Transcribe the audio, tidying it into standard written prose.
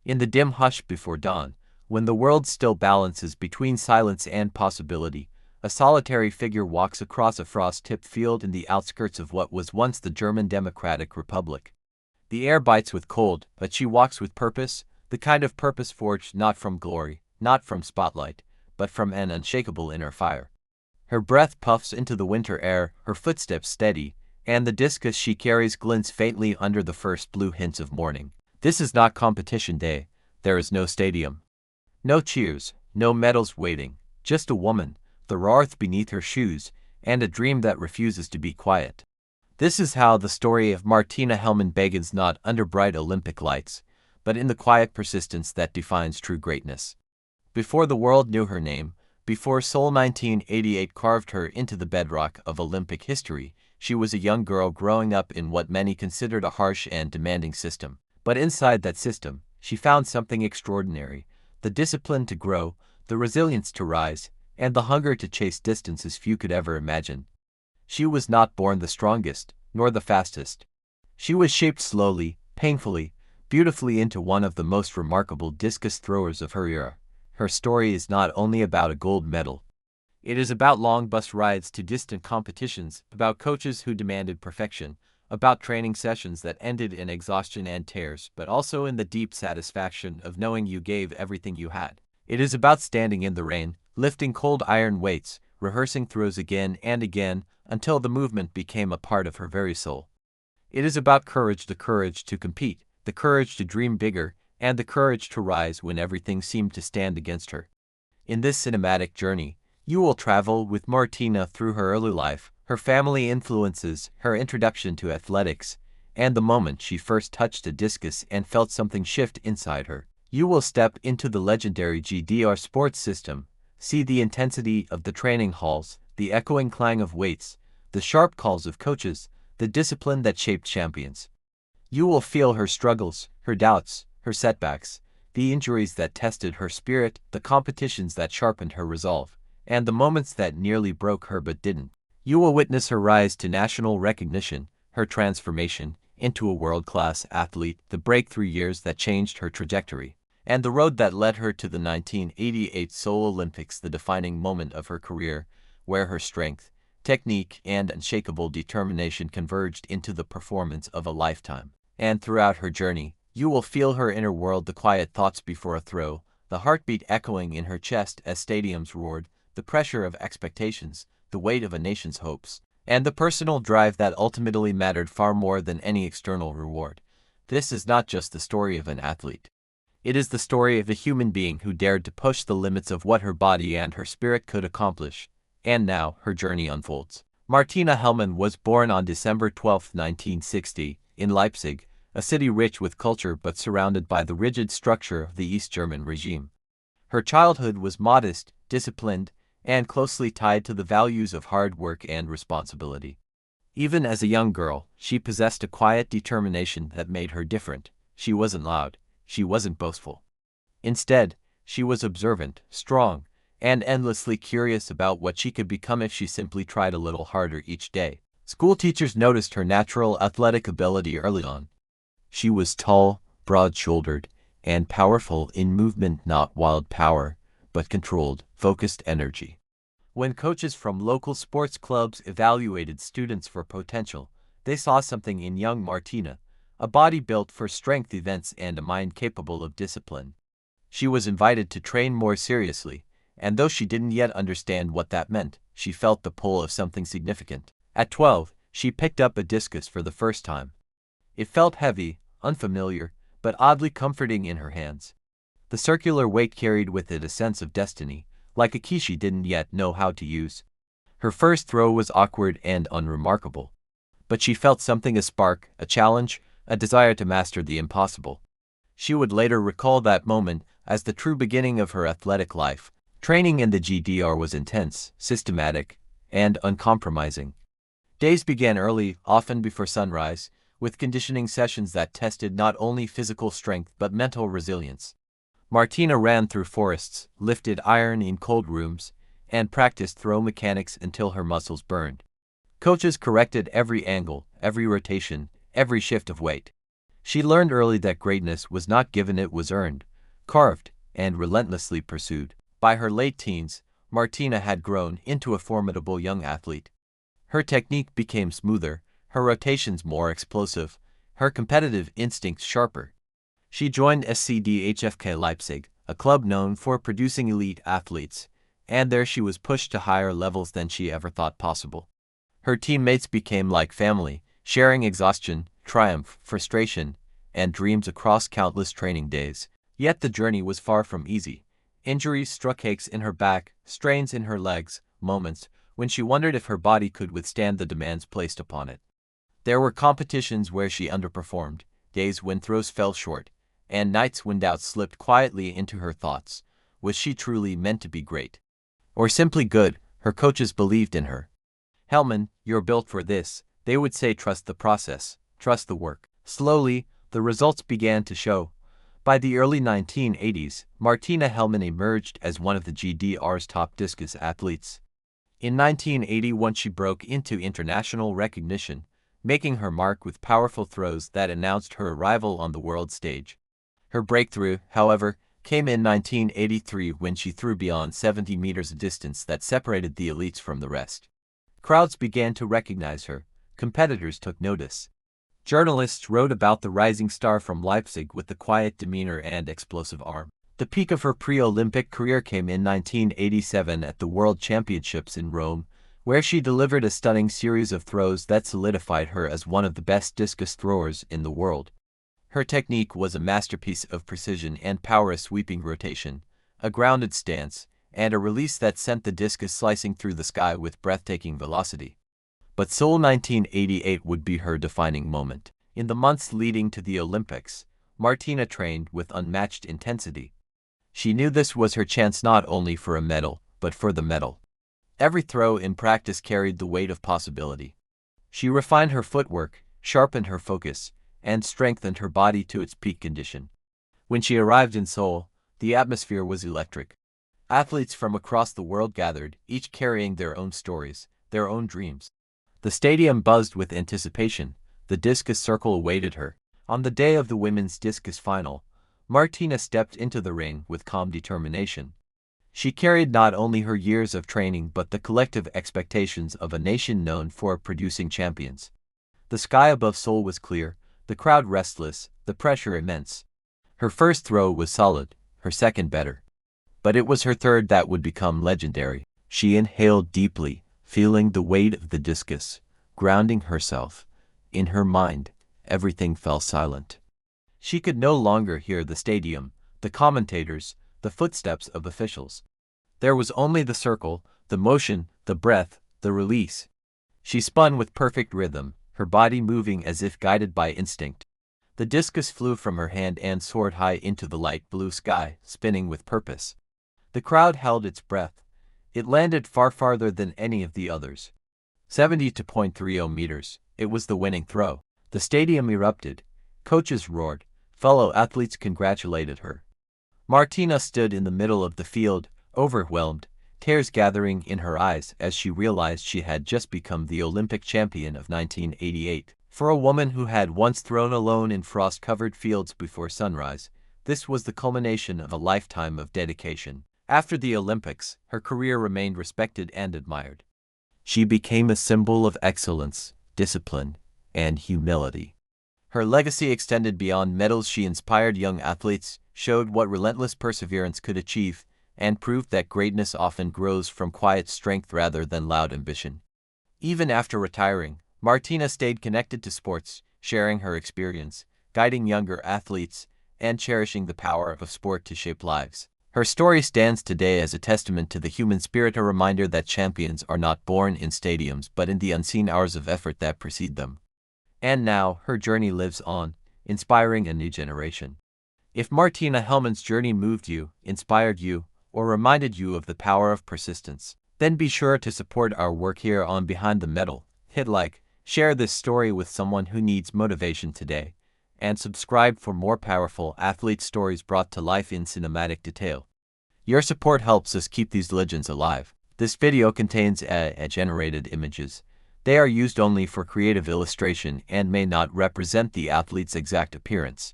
In the dim hush before dawn, when the world still balances between silence and possibility, a solitary figure walks across a frost-tipped field in the outskirts of what was once the German Democratic Republic. The air bites with cold, but she walks with purpose, the kind of purpose forged not from glory, not from spotlight, but from an unshakable inner fire. Her breath puffs into the winter air, her footsteps steady, and the discus she carries glints faintly under the first blue hints of morning. This is not competition day. There is no stadium. No cheers, no medals waiting, just a woman, the earth beneath her shoes, and a dream that refuses to be quiet. This is how the story of Martina Hellmann begins, not under bright Olympic lights, but in the quiet persistence that defines true greatness. Before the world knew her name, before Seoul 1988 carved her into the bedrock of Olympic history, she was a young girl growing up in what many considered a harsh and demanding system. But inside that system, she found something extraordinary: the discipline to grow, the resilience to rise, and the hunger to chase distances few could ever imagine. She was not born the strongest, nor the fastest. She was shaped slowly, painfully, beautifully into one of the most remarkable discus throwers of her era. Her story is not only about a gold medal. It is about long bus rides to distant competitions, about coaches who demanded perfection, about training sessions that ended in exhaustion and tears, but also in the deep satisfaction of knowing you gave everything you had. It is about standing in the rain, lifting cold iron weights, rehearsing throws again and again, until the movement became a part of her very soul. It is about courage, the courage to compete, the courage to dream bigger, and the courage to rise when everything seemed to stand against her. In this cinematic journey, you will travel with Martina through her early life, her family influences, her introduction to athletics, and the moment she first touched a discus and felt something shift inside her. You will step into the legendary GDR sports system, see the intensity of the training halls, the echoing clang of weights, the sharp calls of coaches, the discipline that shaped champions. You will feel her struggles, her doubts, her setbacks, the injuries that tested her spirit, the competitions that sharpened her resolve, and the moments that nearly broke her but didn't. You will witness her rise to national recognition, her transformation into a world-class athlete, the breakthrough years that changed her trajectory, and the road that led her to the 1988 Seoul Olympics, the defining moment of her career, where her strength, technique, and unshakable determination converged into the performance of a lifetime. And throughout her journey, you will feel her inner world, the quiet thoughts before a throw, the heartbeat echoing in her chest as stadiums roared, the pressure of expectations, the weight of a nation's hopes, and the personal drive that ultimately mattered far more than any external reward. This is not just the story of an athlete. It is the story of a human being who dared to push the limits of what her body and her spirit could accomplish. And now, her journey unfolds. Martina Hellmann was born on December 12, 1960, in Leipzig, a city rich with culture but surrounded by the rigid structure of the East German regime. Her childhood was modest, disciplined, and closely tied to the values of hard work and responsibility. Even as a young girl, she possessed a quiet determination that made her different. She wasn't loud, she wasn't boastful. Instead, she was observant, strong, and endlessly curious about what she could become if she simply tried a little harder each day. School teachers noticed her natural athletic ability early on. She was tall, broad-shouldered, and powerful in movement, not wild power, but controlled, focused energy. When coaches from local sports clubs evaluated students for potential, they saw something in young Martina, a body built for strength events and a mind capable of discipline. She was invited to train more seriously, and though she didn't yet understand what that meant, she felt the pull of something significant. At 12, she picked up a discus for the first time. It felt heavy, unfamiliar, but oddly comforting in her hands. The circular weight carried with it a sense of destiny, like a key she didn't yet know how to use. Her first throw was awkward and unremarkable, but she felt something: a spark, a challenge, a desire to master the impossible. She would later recall that moment as the true beginning of her athletic life. Training in the GDR was intense, systematic, and uncompromising. Days began early, often before sunrise, with conditioning sessions that tested not only physical strength but mental resilience. Martina ran through forests, lifted iron in cold rooms, and practiced throw mechanics until her muscles burned. Coaches corrected every angle, every rotation, every shift of weight. She learned early that greatness was not given, it was earned, carved, and relentlessly pursued. By her late teens, Martina had grown into a formidable young athlete. Her technique became smoother, her rotations more explosive, her competitive instincts sharper. She joined SCDHFK Leipzig, a club known for producing elite athletes, and there she was pushed to higher levels than she ever thought possible. Her teammates became like family, sharing exhaustion, triumph, frustration, and dreams across countless training days. Yet the journey was far from easy. Injuries struck, aches in her back, strains in her legs, moments when she wondered if her body could withstand the demands placed upon it. There were competitions where she underperformed, days when throws fell short, and nights when doubt slipped quietly into her thoughts. Was she truly meant to be great? Or simply good? Her coaches believed in her. "Hellmann, you're built for this," they would say. "Trust the process, trust the work." Slowly, the results began to show. By the early 1980s, Martina Hellmann emerged as one of the GDR's top discus athletes. In 1981, she broke into international recognition, making her mark with powerful throws that announced her arrival on the world stage. Her breakthrough, however, came in 1983 when she threw beyond 70 meters, a distance that separated the elites from the rest. Crowds began to recognize her, competitors took notice. Journalists wrote about the rising star from Leipzig with the quiet demeanor and explosive arm. The peak of her pre-Olympic career came in 1987 at the World Championships in Rome, where she delivered a stunning series of throws that solidified her as one of the best discus throwers in the world. Her technique was a masterpiece of precision and power, a sweeping rotation, a grounded stance, and a release that sent the discus slicing through the sky with breathtaking velocity. But Seoul 1988 would be her defining moment. In the months leading to the Olympics, Martina trained with unmatched intensity. She knew this was her chance not only for a medal, but for the medal. Every throw in practice carried the weight of possibility. She refined her footwork, sharpened her focus, and strengthened her body to its peak condition. When she arrived in Seoul, the atmosphere was electric. Athletes from across the world gathered, each carrying their own stories, their own dreams. The stadium buzzed with anticipation. The discus circle awaited her. On the day of the women's discus final, Martina stepped into the ring with calm determination. She carried not only her years of training but the collective expectations of a nation known for producing champions. The sky above Seoul was clear, the crowd restless, the pressure immense. Her first throw was solid, her second better. But it was her third that would become legendary. She inhaled deeply, feeling the weight of the discus, grounding herself. In her mind, everything fell silent. She could no longer hear the stadium, the commentators, the footsteps of officials. There was only the circle, the motion, the breath, the release. She spun with perfect rhythm, her body moving as if guided by instinct. The discus flew from her hand and soared high into the light blue sky, spinning with purpose. The crowd held its breath. It landed far farther than any of the others. 70.30 meters. It was the winning throw. The stadium erupted. Coaches roared. Fellow athletes congratulated her. Martina stood in the middle of the field, overwhelmed, tears gathering in her eyes as she realized she had just become the Olympic champion of 1988. For a woman who had once thrown alone in frost-covered fields before sunrise, this was the culmination of a lifetime of dedication. After the Olympics, her career remained respected and admired. She became a symbol of excellence, discipline, and humility. Her legacy extended beyond medals. She inspired young athletes, showed what relentless perseverance could achieve, and proved that greatness often grows from quiet strength rather than loud ambition. Even after retiring, Martina stayed connected to sports, sharing her experience, guiding younger athletes, and cherishing the power of sport to shape lives. Her story stands today as a testament to the human spirit, a reminder that champions are not born in stadiums but in the unseen hours of effort that precede them. And now, her journey lives on, inspiring a new generation. If Martina Hellmann's journey moved you, inspired you, or reminded you of the power of persistence, then be sure to support our work here on Behind the Medal. Hit like, share this story with someone who needs motivation today, and subscribe for more powerful athlete stories brought to life in cinematic detail. Your support helps us keep these legends alive. This video contains generated images. They are used only for creative illustration and may not represent the athlete's exact appearance.